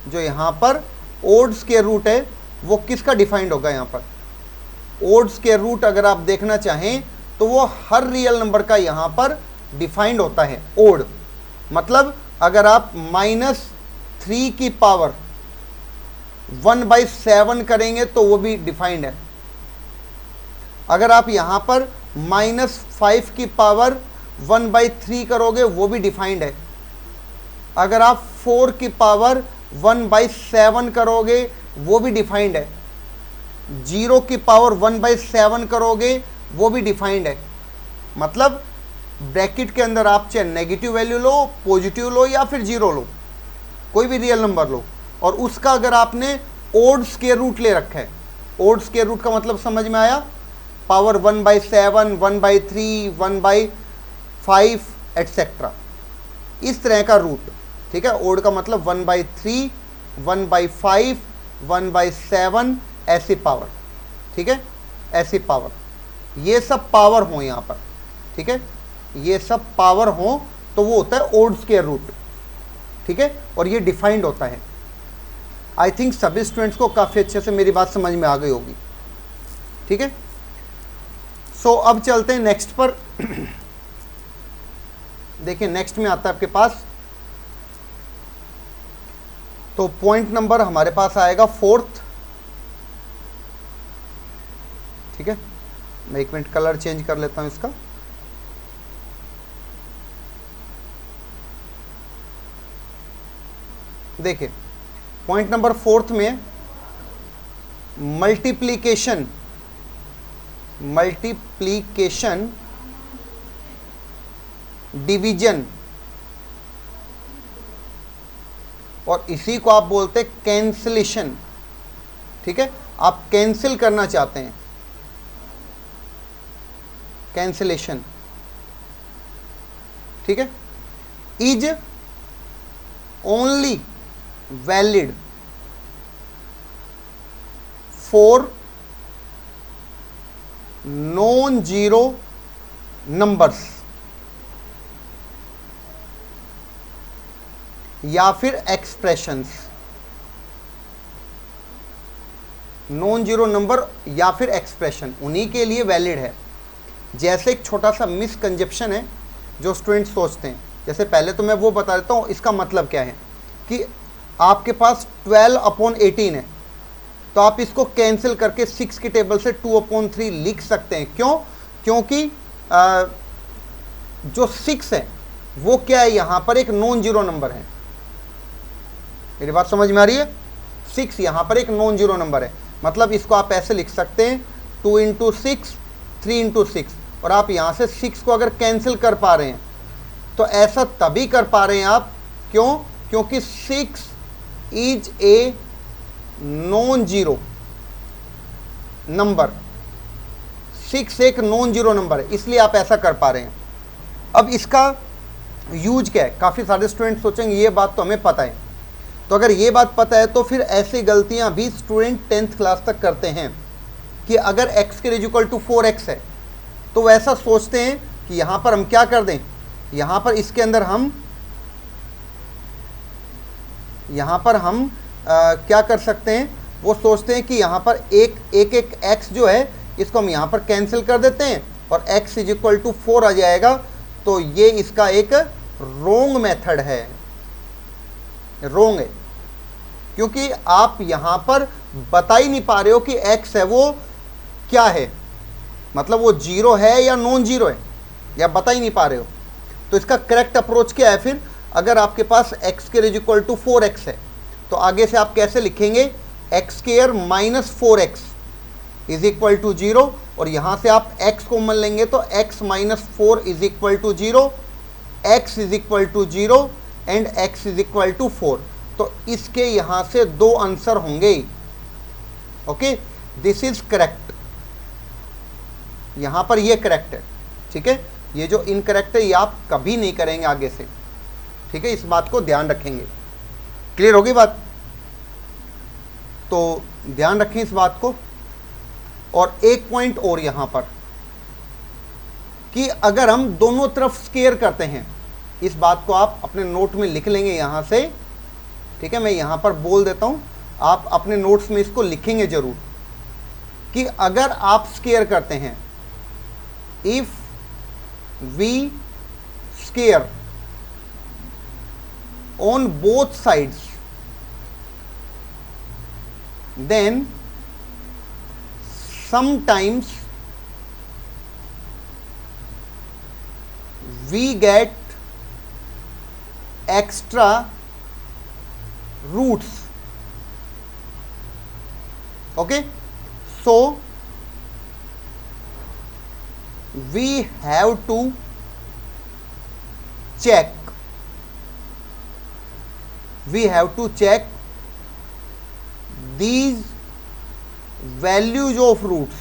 जो यहाँ पर ओड स्क्वायर रूट है वो किसका डिफाइंड होगा? यहाँ पर ओड स्क्वायर रूट अगर आप देखना चाहें तो वो हर रियल नंबर का यहाँ पर डिफाइंड होता है। ओड मतलब अगर आप -3 की पावर 1/7 करेंगे तो वो भी डिफाइंड है। अगर आप यहाँ पर -5 की पावर 1/3 करोगे वो भी डिफाइंड है। अगर आप 4 की पावर 1/7 करोगे वो भी डिफाइंड है। 0 की पावर 1/7 करोगे वो भी डिफाइंड है। मतलब ब्रैकेट के अंदर आप चाहे नेगेटिव वैल्यू लो, पॉजिटिव लो या फिर जीरो लो, कोई भी रियल नंबर लो, और उसका अगर आपने ओड स्क्वायर रूट ले रखा है, ओड स्क्वायर रूट का मतलब समझ में आया? पावर 1/7, 1/3, 1/5 एटसेट्रा, इस तरह का रूट। ठीक है, ओड का मतलब 1/3, 1/5, 1/7 ऐसी पावर। ठीक है, ऐसी पावर, ये सब पावर हो यहाँ पर। ठीक है, ये सब पावर हो तो वो होता है ओड स्क्वायर रूट। ठीक है, और ये डिफाइंड होता है। आई थिंक सभी स्टूडेंट्स को काफ़ी अच्छे से मेरी बात समझ में आ गई होगी। ठीक है, सो अब चलते हैं नेक्स्ट पर। देखिए नेक्स्ट में आता है आपके पास, तो पॉइंट नंबर हमारे पास आएगा 4th। ठीक है, मैं 1 मिनट कलर चेंज कर लेता हूं इसका। देखिए पॉइंट नंबर 4th में मल्टीप्लिकेशन डिवीजन, और इसी को आप बोलते हैं कैंसिलेशन। ठीक है, आप कैंसिल करना चाहते हैं, कैंसिलेशन। ठीक है, is only valid for non zero numbers, या फिर एक्सप्रेशंस। नॉन जीरो नंबर या फिर एक्सप्रेशन उन्हीं के लिए वैलिड है। जैसे एक छोटा सा मिसकंसेप्शन है जो स्टूडेंट सोचते हैं, जैसे पहले तो मैं वो बता देता हूँ इसका मतलब क्या है कि आपके पास 12/18 है, तो आप इसको कैंसिल करके 6 की टेबल से 2/3 लिख सकते हैं। क्यों? क्योंकि जो 6 है वो क्या है, यहाँ पर एक नॉन जीरो नंबर है। मेरी बात समझ में आ रही है? 6 यहाँ पर एक नॉन जीरो नंबर है, मतलब इसको आप ऐसे लिख सकते हैं 2 × 6, 3 × 6, और आप यहाँ से 6 को अगर कैंसिल कर पा रहे हैं तो ऐसा तभी कर पा रहे हैं आप, क्यों? क्योंकि 6 is a non zero number, 6 एक नॉन जीरो नंबर है, इसलिए आप ऐसा कर पा रहे हैं। अब इसका यूज क्या है? काफ़ी सारे स्टूडेंट सोचेंगे ये बात तो हमें पता है, तो अगर ये बात पता है तो फिर ऐसी गलतियां भी स्टूडेंट 10th क्लास तक करते हैं कि अगर x के इक्वल टू 4x है तो वैसा सोचते हैं कि यहाँ पर हम क्या कर दें, यहाँ पर इसके अंदर हम क्या कर सकते हैं, वो सोचते हैं कि यहाँ पर एक x जो है इसको हम यहाँ पर कैंसिल कर देते हैं और x इक्वल टू 4 आ जाएगा। तो ये इसका एक रोंग मेथड है, रोंग है, क्योंकि आप यहाँ पर बता ही नहीं पा रहे हो कि x है वो क्या है, मतलब वो जीरो है या नॉन जीरो है, या बता ही नहीं पा रहे हो। तो इसका करेक्ट अप्रोच क्या है फिर? अगर आपके पास x square is equal to 4x है तो आगे से आप कैसे लिखेंगे, x square minus 4x is equal to 0, और यहाँ से आप x कॉमन लेंगे तो x minus 4 is equal to 0, x is equal to 0 and x is equal to 4। तो इसके यहाँ से 2 आंसर होंगे। ओके, दिस इज करेक्ट, यहाँ पर ये करेक्ट है। ठीक है, ये जो इनकरेक्ट है ये आप कभी नहीं करेंगे आगे से। ठीक है, इस बात को ध्यान रखेंगे। क्लियर होगी बात? तो ध्यान रखें इस बात को। और एक पॉइंट और यहाँ पर कि अगर हम दोनों तरफ स्क्वायर करते हैं, इस बात को आप अपने नोट में लिख लेंगे यहाँ से। ठीक है, मैं यहाँ पर बोल देता हूँ, आप अपने नोट्स में इसको लिखेंगे जरूर कि अगर आप स्क्वायर करते हैं, if we square on both sides then sometimes we get extra roots. Okay, so we have to check these values of roots,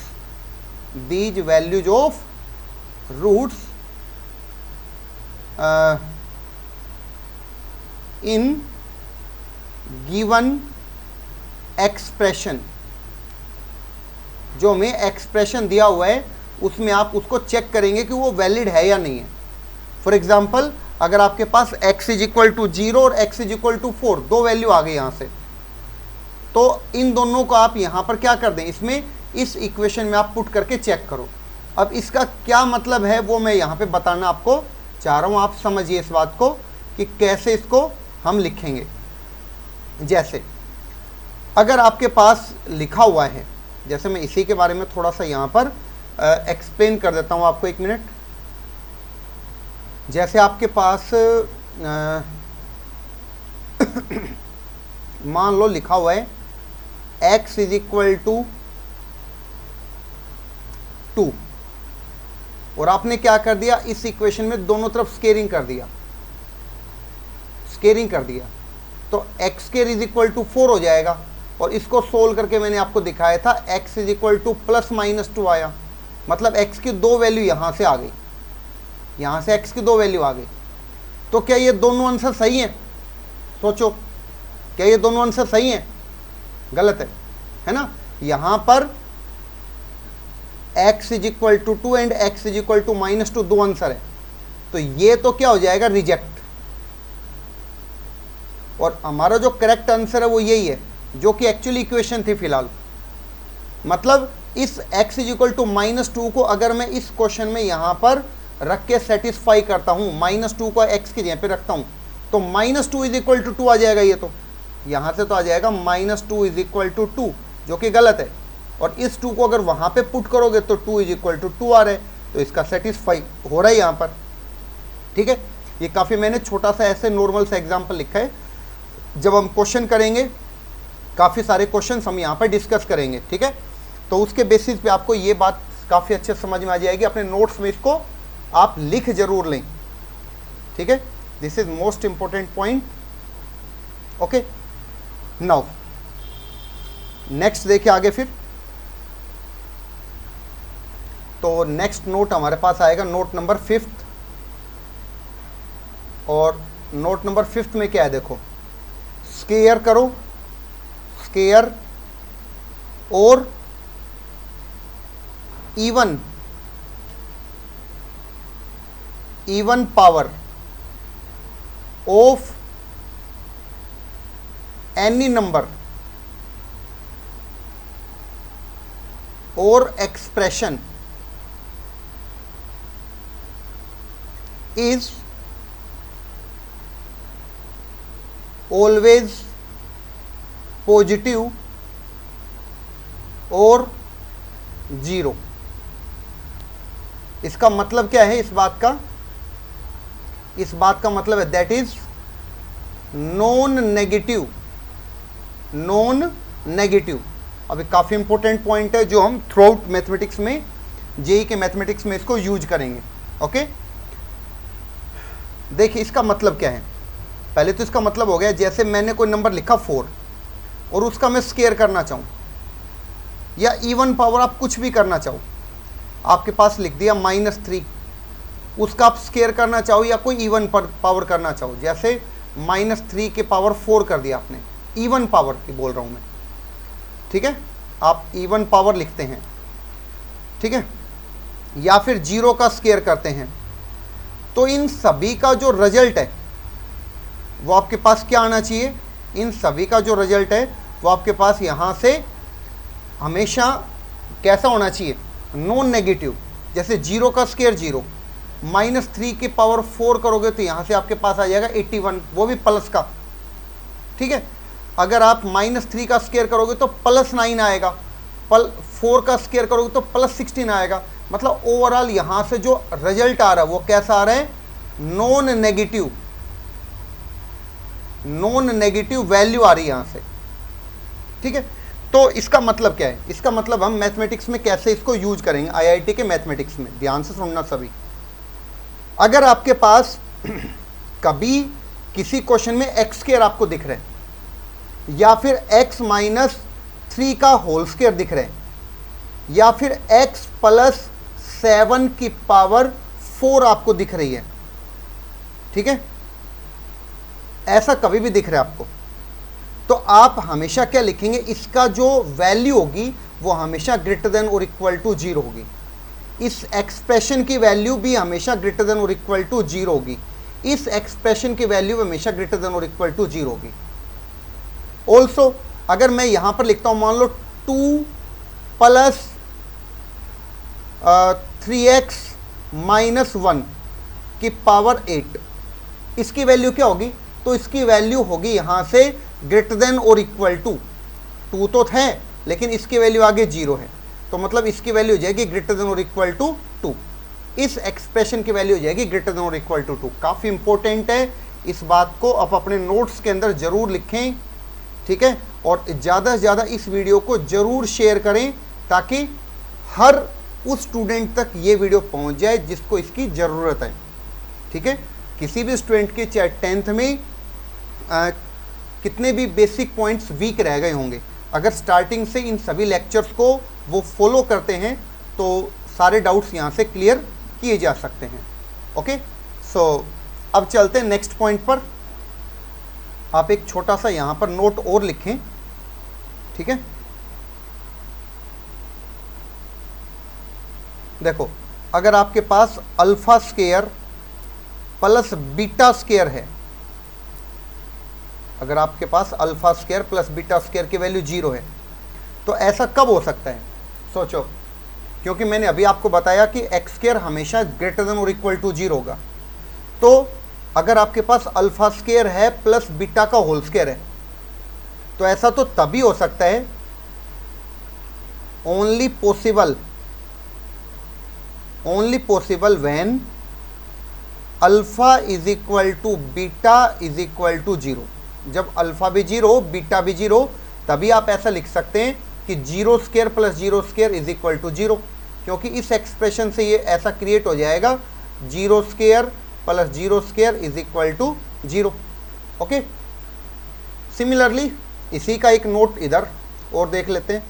in given expression। जो हमें एक्सप्रेशन दिया हुआ है उसमें आप उसको चेक करेंगे कि वो वैलिड है या नहीं है। फॉर एग्जाम्पल, अगर आपके पास x इज इक्वल टू 0 और x इज इक्वल टू 4 दो वैल्यू आ गई यहाँ से, तो इन दोनों को आप यहाँ पर क्या कर दें, इसमें इस इक्वेशन में आप पुट करके चेक करो। अब इसका क्या मतलब है वो मैं यहाँ पे बताना आपको चाह रहा हूँ, आप समझिए इस बात को कि कैसे इसको हम लिखेंगे। जैसे अगर आपके पास लिखा हुआ है, जैसे मैं इसी के बारे में थोड़ा सा यहाँ पर एक्सप्लेन कर देता हूँ आपको, एक मिनट। जैसे आपके पास मान लो लिखा हुआ है x इज इक्वल टू 2, और आपने क्या कर दिया, इस इक्वेशन में दोनों तरफ स्केयरिंग कर दिया, स्केयरिंग कर दिया, तो X square is equal to 4 हो जाएगा। और इसको सोल्व करके मैंने आपको दिखाया था x is equal to plus minus 2 आया, मतलब x की दो वैल्यू यहाँ से आ गई, यहाँ से x की दो वैल्यू आ गई। तो क्या ये दोनों आंसर सही हैं? सोचो, क्या ये दोनों आंसर सही हैं? गलत है ना। यहाँ पर x is equal to 2 and x is equal to -2 दो आंसर है, तो ये तो क्या हो जाएगा, रिजेक्ट। और हमारा जो करेक्ट आंसर है वो यही है, जो कि एक्चुअली इक्वेशन थी फिलहाल। मतलब इस x इज इक्वल टू -2 को अगर मैं इस क्वेश्चन में यहाँ पर रख के सेटिस्फाई करता हूँ, -2 को x की जगह पे रखता हूँ, तो -2 इज इक्वल टू 2 आ जाएगा। ये तो यहाँ से तो आ जाएगा -2 इज इक्वल टू 2, जो कि गलत है। और इस 2 को अगर वहाँ पे पुट करोगे तो 2 इज इक्वल टू 2 आ रहा है, तो इसका सेटिस्फाई हो रहा है यहाँ पर। ठीक है, ये काफ़ी मैंने छोटा सा ऐसे नॉर्मल सा एग्जाम्पल लिखा है। जब हम क्वेश्चन करेंगे, काफ़ी सारे क्वेश्चन हम यहाँ पर डिस्कस करेंगे, ठीक है, तो उसके बेसिस पे आपको ये बात काफ़ी अच्छे समझ में आ जाएगी। अपने नोट्स में इसको आप लिख जरूर लें, ठीक है, this is most important point. Okay, now next देखिए आगे फिर। तो नेक्स्ट नोट हमारे पास आएगा नोट नंबर 5, और नोट नंबर 5 में क्या है देखो, स्केयर करो, स्केयर और even power of any number और एक्सप्रेशन is always positive और जीरो। इसका मतलब क्या है इस बात का? इस बात का मतलब है that is non negative, non negative. अभी काफ़ी इंपॉर्टेंट पॉइंट है जो हम थ्रू आउट मैथमेटिक्स में, जेई के मैथमेटिक्स में इसको यूज करेंगे। ओके, देखिए इसका मतलब क्या है। पहले तो इसका मतलब हो गया, जैसे मैंने कोई नंबर लिखा 4 और उसका मैं स्केयर करना चाहूँ या इवन पावर आप कुछ भी करना चाहो, आपके पास लिख दिया -3, उसका आप स्केयर करना चाहो या कोई इवन पावर करना चाहो, जैसे -3 के पावर 4 कर दिया आपने, इवन पावर की बोल रहा हूँ मैं, ठीक है, आप इवन पावर लिखते हैं, ठीक है, या फिर 0 का स्केयर करते हैं, तो इन सभी का जो रिजल्ट है वो आपके पास क्या आना चाहिए? इन सभी का जो रिजल्ट है वो आपके पास यहाँ से हमेशा कैसा होना चाहिए? Non negative. जैसे 0 का स्केयर 0, -3 के पावर 4 करोगे तो यहाँ से आपके पास आ जाएगा 81, वो भी प्लस का, ठीक है। अगर आप -3 का स्केयर करोगे तो +9 आएगा, 4 का स्केयर करोगे तो +16 आएगा। मतलब ओवरऑल यहाँ से जो रिजल्ट आ रहा है वो कैसा आ रहा है? Non negative, non negative value आ रही है यहाँ से, ठीक है। तो इसका मतलब क्या है? इसका मतलब हम मैथमेटिक्स में कैसे इसको यूज करेंगे, आईआईटी के मैथमेटिक्स में, ध्यान से सुनना सभी। अगर आपके पास कभी किसी क्वेश्चन में एक्स स्क्वायर आपको दिख रहा है, या फिर x-3 का होल स्क्वायर दिख रहा है, या फिर x + 7 की पावर 4 आपको दिख रही है, ठीक है, ऐसा कभी भी दिख रहा है आपको, तो आप हमेशा क्या लिखेंगे? इसका जो वैल्यू होगी वो हमेशा ग्रेटर देन और इक्वल टू 0 होगी। इस एक्सप्रेशन की वैल्यू भी हमेशा ग्रेटर देन और इक्वल टू 0 होगी। इस एक्सप्रेशन की वैल्यू हमेशा ग्रेटर देन और इक्वल टू 0 होगी। ऑल्सो अगर मैं यहाँ पर लिखता हूँ, मान लो 2 + 3x - 1 की पावर 8, इसकी वैल्यू क्या होगी? तो इसकी वैल्यू होगी यहाँ से ग्रेटर देन और इक्वल टू 2 तो है, लेकिन इसकी वैल्यू आगे 0 है, तो मतलब इसकी वैल्यू हो जाएगी ग्रेटर देन और इक्वल टू 2। इस एक्सप्रेशन की वैल्यू हो जाएगी ग्रेटर देन और इक्वल टू 2। काफ़ी इंपॉर्टेंट है, इस बात को आप अपने नोट्स के अंदर ज़रूर लिखें, ठीक है, और ज़्यादा से ज़्यादा इस वीडियो को ज़रूर शेयर करें ताकि हर उस स्टूडेंट तक ये वीडियो पहुंच जाए जिसको इसकी ज़रूरत है। ठीक है, किसी भी स्टूडेंट के चाहे 10th में कितने भी बेसिक पॉइंट्स वीक रह गए होंगे, अगर स्टार्टिंग से इन सभी लेक्चर्स को वो फॉलो करते हैं तो सारे डाउट्स यहाँ से क्लियर किए जा सकते हैं। ओके, सो अब चलते हैं नेक्स्ट पॉइंट पर। आप एक छोटा सा यहाँ पर नोट और लिखें। ठीक है, देखो अगर आपके पास alpha square plus beta square है, अगर आपके पास alpha square plus beta square की वैल्यू 0 है, तो ऐसा कब हो सकता है? सोचो, क्योंकि मैंने अभी आपको बताया कि एक्स स्क्वायर हमेशा ग्रेटर देन और इक्वल टू 0 होगा। तो अगर आपके पास अल्फा स्क्वायर है प्लस बीटा का होल स्क्वायर है, तो ऐसा तो तभी हो सकता है, only possible when alpha is equal to beta is equal to 0। जब अल्फा भी 0 बीटा भी 0, तभी आप ऐसा लिख सकते हैं कि 0 square plus 0 square is equal to 0, क्योंकि इस एक्सप्रेशन से ये ऐसा क्रिएट हो जाएगा 0 square plus 0 square is equal to 0। Okay, similarly इसी का एक नोट इधर और देख लेते हैं।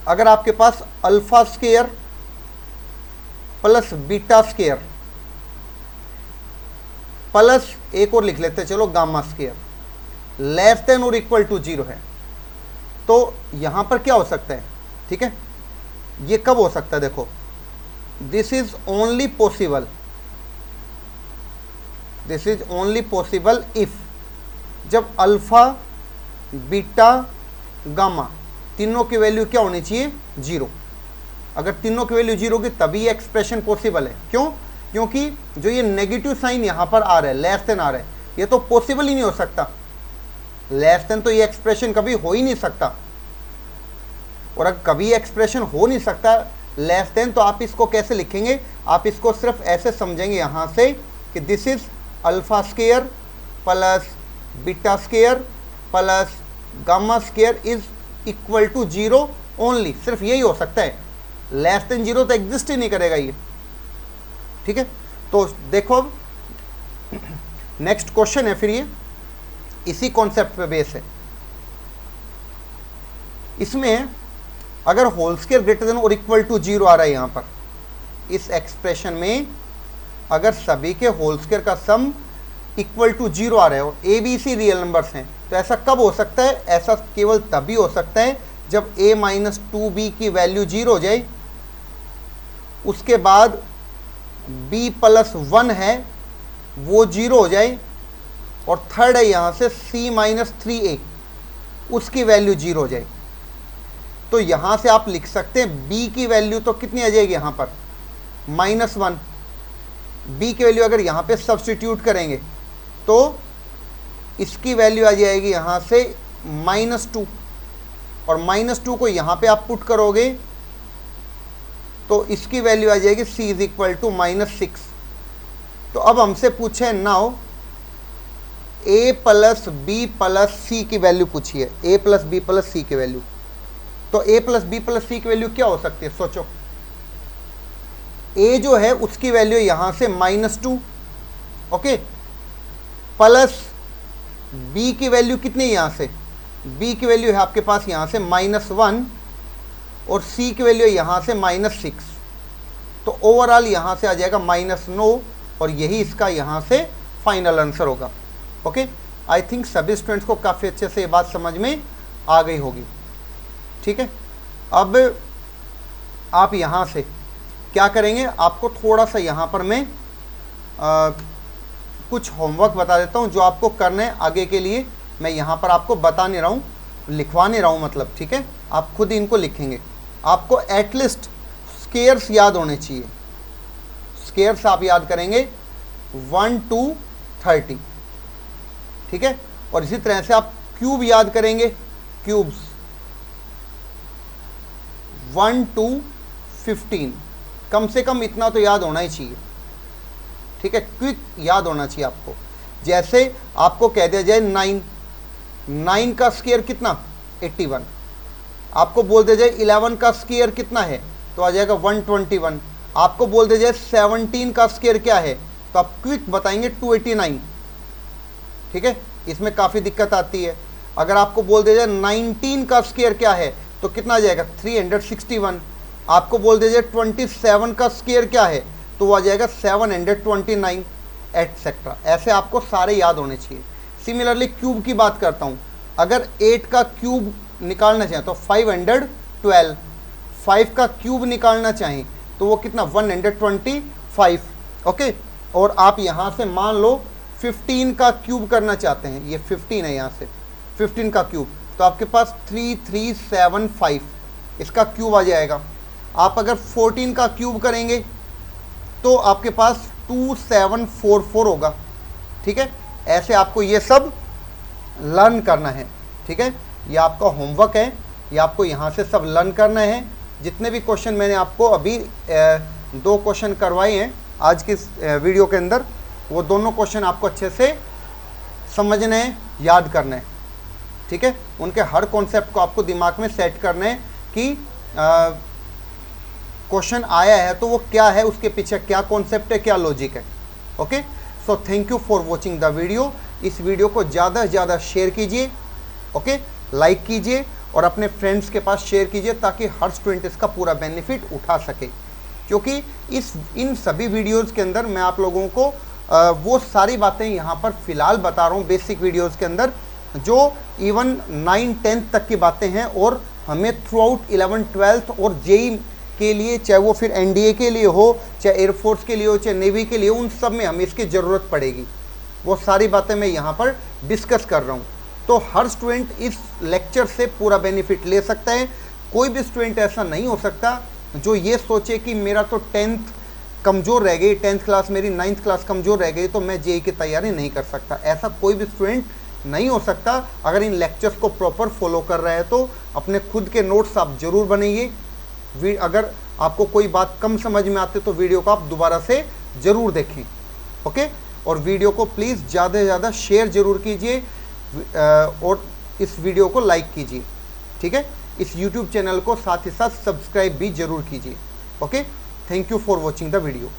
अगर आपके पास alpha square plus beta square plus एक और लिख लेते हैं, चलो गामा स्क्वायर लेस देन और इक्वल टू 0 है, तो यहां पर क्या हो सकता है? ठीक है, ये कब हो सकता है? देखो, this is only possible if जब अल्फा बीटा गामा तीनों की वैल्यू क्या होनी चाहिए? 0। अगर तीनों की वैल्यू 0 होगी तभी ये एक्सप्रेशन पॉसिबल है। क्यों? क्योंकि जो ये नेगेटिव साइन यहाँ पर आ रहा है, लेस देन आ रहा है, ये तो पॉसिबल ही नहीं हो सकता। लेस देन तो ये एक्सप्रेशन कभी हो ही नहीं सकता, और अगर कभी एक्सप्रेशन हो नहीं सकता लेस देन, तो आप इसको कैसे लिखेंगे? आप इसको सिर्फ ऐसे समझेंगे यहाँ से कि this is alpha square plus beta square plus gamma square is equal to 0 only. सिर्फ यही हो सकता है, लेस देन 0 तो एग्जिस्ट ही नहीं करेगा ये। ठीक है, तो देखो अब नेक्स्ट क्वेश्चन है, फिर ये इसी कॉन्सेप्ट पे बेस है। इसमें अगर होल स्क्वायर ग्रेटर देन और इक्वल टू 0 आ रहा है यहाँ पर, इस एक्सप्रेशन में अगर सभी के होल स्क्वायर का सम इक्वल टू 0 आ रहा है और A B C real numbers हैं, तो ऐसा कब हो सकता है? ऐसा केवल तभी हो सकता है जब a माइनस 2b की वैल्यू 0 हो जाए, उसके बाद b प्लस 1 है वो 0 हो जाए, और थर्ड है यहाँ से c माइनस 3a, उसकी वैल्यू 0 हो जाए। तो यहाँ से आप लिख सकते हैं b की वैल्यू तो कितनी आ जाएगी यहाँ पर? -1। b की वैल्यू अगर यहाँ पे सब्स्टिट्यूट करेंगे तो इसकी वैल्यू आ जाएगी यहाँ से -2, और -2 को यहाँ पे आप पुट करोगे तो इसकी वैल्यू आ जाएगी c इज इक्वल टू -6। तो अब हमसे पूछे now a plus b plus c की वैल्यू पूछिए, a plus b plus c की वैल्यू। तो a plus b plus c की वैल्यू क्या हो सकती है? सोचो, a जो है उसकी वैल्यू यहाँ से -2, ओके, प्लस b की वैल्यू कितनी है यहाँ से? b की वैल्यू है आपके पास यहाँ से -1, और c की वैल्यू है यहाँ से -6। तो ओवरऑल यहाँ से आ जाएगा -9, और यही इसका यहाँ से फाइनल आंसर होगा। ओके, आई थिंक सभी स्टूडेंट्स को काफ़ी अच्छे से ये बात समझ में आ गई होगी। ठीक है, अब आप यहाँ से क्या करेंगे? आपको थोड़ा सा यहाँ पर मैं कुछ होमवर्क बता देता हूँ जो आपको करना है आगे के लिए। मैं यहाँ पर आपको बता नहीं रहा हूँ, लिखवा नहीं रहा हूँ मतलब, ठीक है, आप खुद इनको लिखेंगे। आपको एटलीस्ट स्केयर्स याद होने चाहिए। स्केयर्स आप याद करेंगे 1 to 30, ठीक है, और इसी तरह से आप क्यूब याद करेंगे, क्यूब्स 1 to 15, कम से कम इतना तो याद होना ही चाहिए। ठीक है, क्विक याद होना चाहिए आपको। जैसे आपको कह दिया जाए 9 का स्क्वायर कितना? 81। आपको बोल दिया जाए 11 का स्क्वायर कितना है? तो आ जाएगा 121। आपको बोल दिया जाए 17 का स्क्वायर क्या है, तो आप क्विक बताएंगे 289। ठीक है, इसमें काफ़ी दिक्कत आती है। अगर आपको बोल दिया जाए 19 का स्क्वायर क्या है, तो कितना आ जाएगा 361। आपको बोल दिया जाए 27 का स्क्वायर क्या है, तो वो आ जाएगा 729 एटसेट्रा। ऐसे आपको सारे याद होने चाहिए। सिमिलरली क्यूब की बात करता हूँ, अगर 8 का क्यूब निकालना चाहें तो 512, 5 का क्यूब निकालना चाहें तो वो कितना 125। ओके, और आप यहाँ से मान लो 15 का क्यूब करना चाहते हैं, ये 15 है, यहाँ से 15 का क्यूब, तो आपके पास 3375 इसका क्यूब आ जाएगा। आप अगर 14 का क्यूब करेंगे तो आपके पास 2744 होगा। ठीक है, ऐसे आपको ये सब लर्न करना है। ठीक है, ये आपका होमवर्क है, ये आपको यहाँ से सब लर्न करना है। जितने भी क्वेश्चन मैंने आपको अभी 2 क्वेश्चन करवाए हैं आज की वीडियो के अंदर, वो दोनों क्वेश्चन आपको अच्छे से समझना है, याद करना है। ठीक है, उनके हर कॉन्सेप्ट को आपको दिमाग में सेट करना है कि क्वेश्चन आया है तो वो क्या है, उसके पीछे क्या कॉन्सेप्ट है, क्या लॉजिक है। Okay, so thank you for watching the video. इस वीडियो को ज़्यादा से ज़्यादा शेयर कीजिए, ओके, लाइक कीजिए और अपने फ्रेंड्स के पास शेयर कीजिए ताकि हर स्टूडेंट इसका पूरा बेनिफिट उठा सके। क्योंकि इन सभी वीडियोज़ के अंदर मैं आप लोगों को वो सारी बातें यहाँ पर फ़िलहाल बता रहा हूँ बेसिक वीडियोज़ के अंदर, जो इवन 9-10 तक की बातें हैं, और हमें थ्रू आउट 11-12 और जेई के लिए, चाहे वो फिर एनडीए के लिए हो, चाहे एयरफोर्स के लिए हो, चाहे नेवी के लिए, उन सब में हमें इसकी ज़रूरत पड़ेगी। वो सारी बातें मैं यहाँ पर डिस्कस कर रहा हूँ। तो हर स्टूडेंट इस लेक्चर से पूरा बेनिफिट ले सकता है। कोई भी स्टूडेंट ऐसा नहीं हो सकता जो ये सोचे कि मेरा तो 10th कमज़ोर रह गई, 10th क्लास मेरी 9th क्लास कमज़ोर रह गई तो मैं जेई की तैयारी नहीं कर सकता। ऐसा कोई भी स्टूडेंट नहीं हो सकता। अगर इन लेक्चर्स को प्रॉपर फॉलो कर रहा है तो अपने खुद के नोट्स आप ज़रूर बनाइए। अगर आपको कोई बात कम समझ में आती तो वीडियो को आप दोबारा से ज़रूर देखें। ओके, और वीडियो को प्लीज़ ज़्यादा से ज़्यादा शेयर ज़रूर कीजिए और इस वीडियो को लाइक कीजिए। ठीक है, इस YouTube चैनल को साथ ही साथ सब्सक्राइब भी ज़रूर कीजिए। Okay, thank you for watching the video.